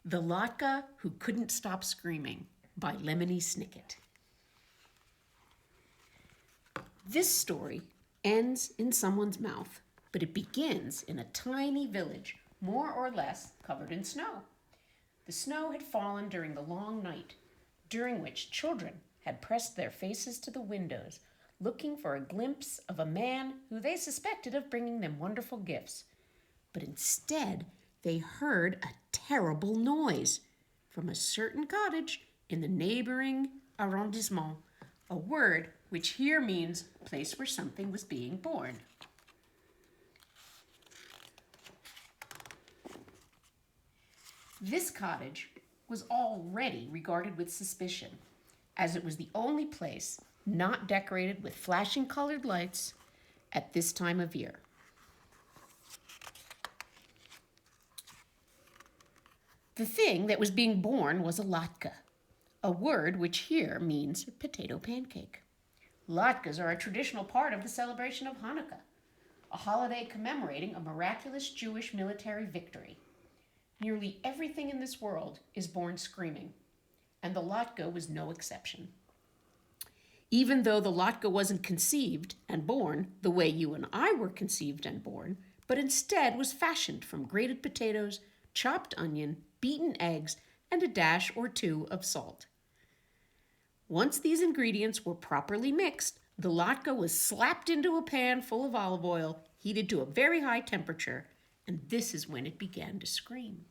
The Latke Who Couldn't Stop Screaming by Lemony Snicket. This story ends in someone's mouth, but it begins in a tiny village, more or less covered in snow. The snow had fallen during the long night, during which children had pressed their faces to the windows, looking for a glimpse of a man who they suspected of bringing them wonderful gifts. But instead, they heard a terrible noise from a certain cottage in the neighboring arrondissement, a word which here means place where something was being born. This cottage was already regarded with suspicion, as it was the only place not decorated with flashing colored lights at this time of year. The thing that was being born was a latke, a word which here means potato pancake. Latkes are a traditional part of the celebration of Chanukah, a holiday commemorating a miraculous Jewish military victory. Nearly everything in this world is born screaming, and the latke was no exception. Even though the latke wasn't conceived and born the way you and I were conceived and born, but instead was fashioned from grated potatoes, chopped onion, beaten eggs, and a dash or two of salt. Once these ingredients were properly mixed, the latke was slapped into a pan full of olive oil, heated to a very high temperature, and this is when it began to scream.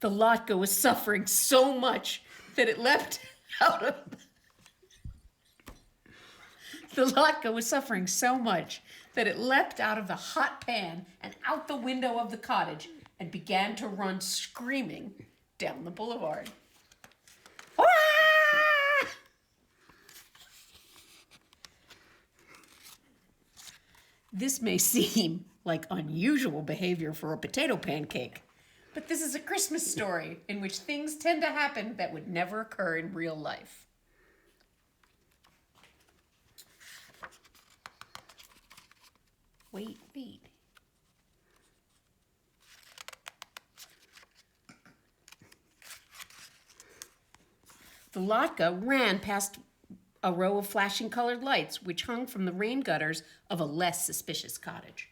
The latke was suffering so much that it leapt out of the hot pan and out the window of the cottage and began to run screaming down the boulevard. This may seem like unusual behavior for a potato pancake, but this is a Christmas story in which things tend to happen that would never occur in real life. Wait. The latke ran past a row of flashing colored lights which hung from the rain gutters of a less suspicious cottage.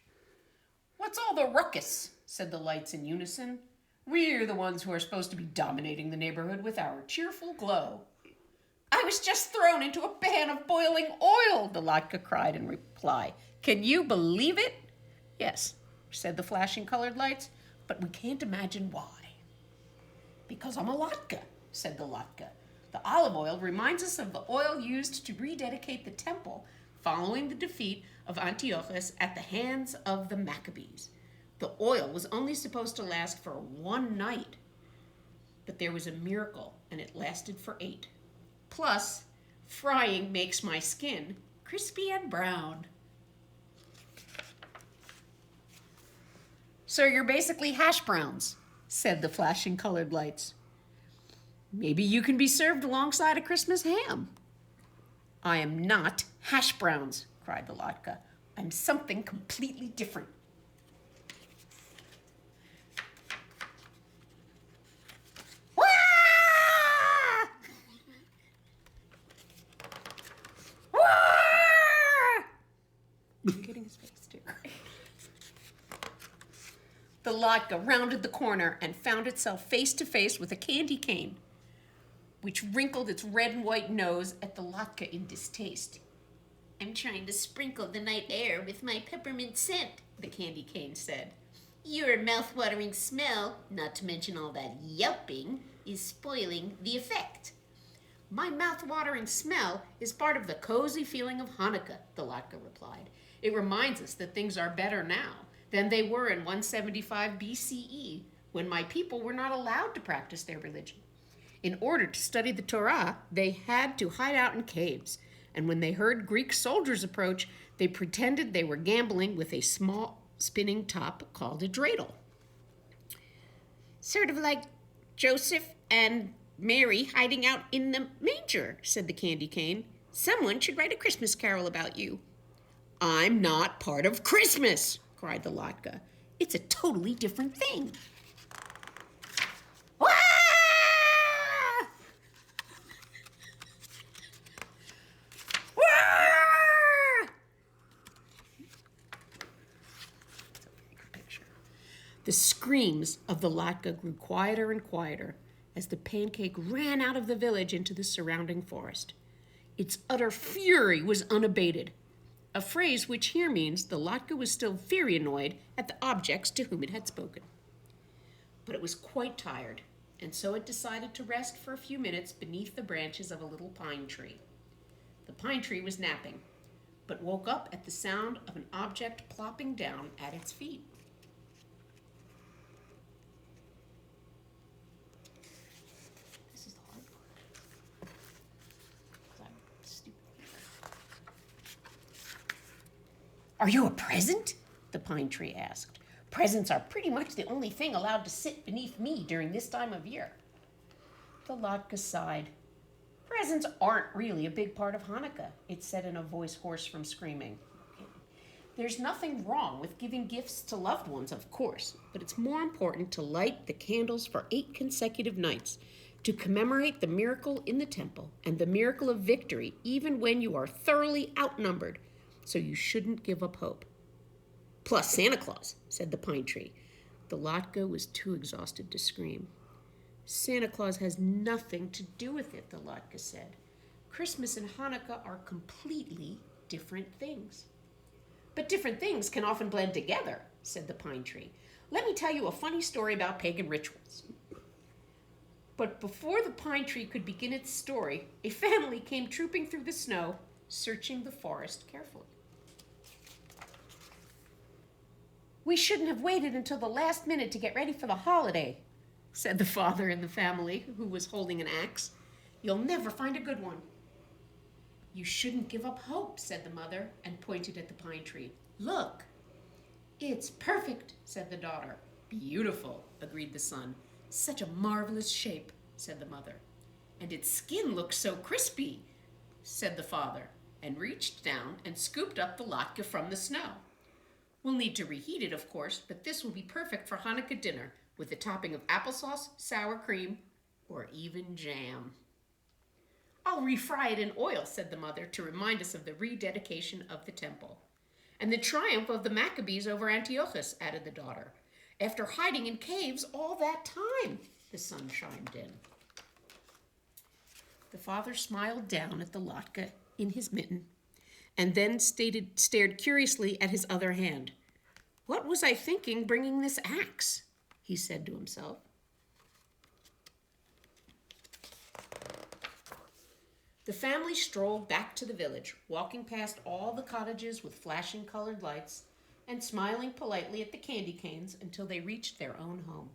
"What's all the ruckus?" said the lights in unison. "We're the ones who are supposed to be dominating the neighborhood with our cheerful glow." "I was just thrown into a pan of boiling oil," the latke cried in reply. "Can you believe it?" "Yes," said the flashing colored lights, "but we can't imagine why." "Because I'm a latke," said the latke. "The olive oil reminds us of the oil used to rededicate the temple following the defeat of Antiochus at the hands of the Maccabees. The oil was only supposed to last for 1 night, but there was a miracle and it lasted for 8. Plus, frying makes my skin crispy and brown." "So you're basically hash browns," said the flashing colored lights. "Maybe you can be served alongside a Christmas ham." "I am not hash browns," cried the latke. "I'm something completely different." I'm getting his face too. The latke rounded the corner and found itself face to face with a candy cane, which wrinkled its red and white nose at the latke in distaste. "I'm trying to sprinkle the night air with my peppermint scent," the candy cane said. "Your mouth-watering smell, not to mention all that yelping, is spoiling the effect." "My mouth-watering smell is part of the cozy feeling of Chanukah," the latke replied. "It reminds us that things are better now than they were in 175 BCE, when my people were not allowed to practice their religion. In order to study the Torah, they had to hide out in caves, and when they heard Greek soldiers approach, they pretended they were gambling with a small spinning top called a dreidel." "Sort of like Joseph and Mary hiding out in the manger, said the candy cane. Someone should write a Christmas carol about you. I'm not part of Christmas, cried the Latke. It's a totally different thing. Wah! Wah! The screams of the Latke grew quieter and quieter as the pancake ran out of the village into the surrounding forest. Its utter fury was unabated, a phrase which here means the Latke was still very annoyed at the objects to whom it had spoken. But it was quite tired, and so it decided to rest for a few minutes beneath the branches of a little pine tree. The pine tree was napping, but woke up at the sound of an object plopping down at its feet. This is the hard part. 'Cause I'm stupid. Are you a present? The pine tree asked. Presents are pretty much the only thing allowed to sit beneath me during this time of year. The Latke sighed. Presents aren't really a big part of Hanukkah, it said in a voice hoarse from screaming. There's nothing wrong with giving gifts to loved ones, of course, but it's more important to light the candles for 8 consecutive nights to commemorate the miracle in the temple and the miracle of victory even when you are thoroughly outnumbered, so you shouldn't give up hope. Plus Santa Claus, said the pine tree. The Latke was too exhausted to scream. Santa Claus has nothing to do with it, the Latke said. Christmas and Hanukkah are completely different things. But different things can often blend together, said the pine tree. Let me tell you a funny story about pagan rituals. But before the pine tree could begin its story, a family came trooping through the snow, searching the forest carefully. We shouldn't have waited until the last minute to get ready for the holiday, said the father in the family, who was holding an axe. You'll never find a good one. You shouldn't give up hope, said the mother, and pointed at the pine tree. Look. It's perfect, said the daughter. Beautiful, agreed the son. Such a marvelous shape, said the mother. And its skin looks so crispy, said the father, and reached down and scooped up the Latke from the snow. We'll need to reheat it, of course, but this will be perfect for Hanukkah dinner with a topping of applesauce, sour cream, or even jam. I'll refry it in oil, said the mother, to remind us of the rededication of the temple. And the triumph of the Maccabees over Antiochus, added the daughter. After hiding in caves all that time, the son chimed in. The father smiled down at the Latke in his mitten, and then stared curiously at his other hand. What was I thinking bringing this axe? He said to himself. The family strolled back to the village, walking past all the cottages with flashing colored lights and smiling politely at the candy canes until they reached their own home.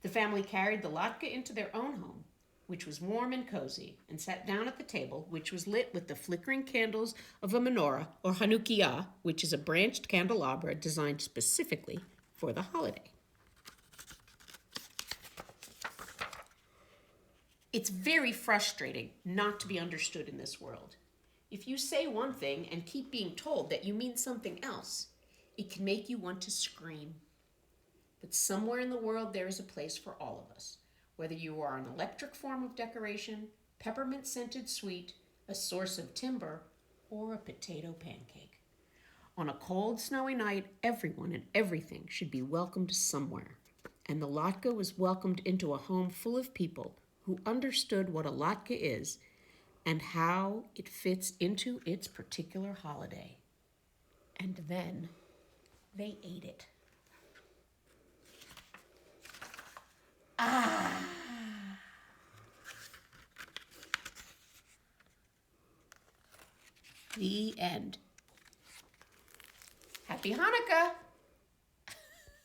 The family carried the Latke into their own home, which was warm and cozy, and sat down at the table, which was lit with the flickering candles of a menorah, or Chanukah, which is a branched candelabra designed specifically for the holiday. It's very frustrating not to be understood in this world. If you say one thing and keep being told that you mean something else, it can make you want to scream. But somewhere in the world there is a place for all of us, whether you are an electric form of decoration, peppermint-scented sweet, a source of timber, or a potato pancake. On a cold, snowy night, everyone and everything should be welcomed somewhere. And the Latke was welcomed into a home full of people who understood what a Latke is and how it fits into its particular holiday. And then they ate it. The end. Happy Hanukkah!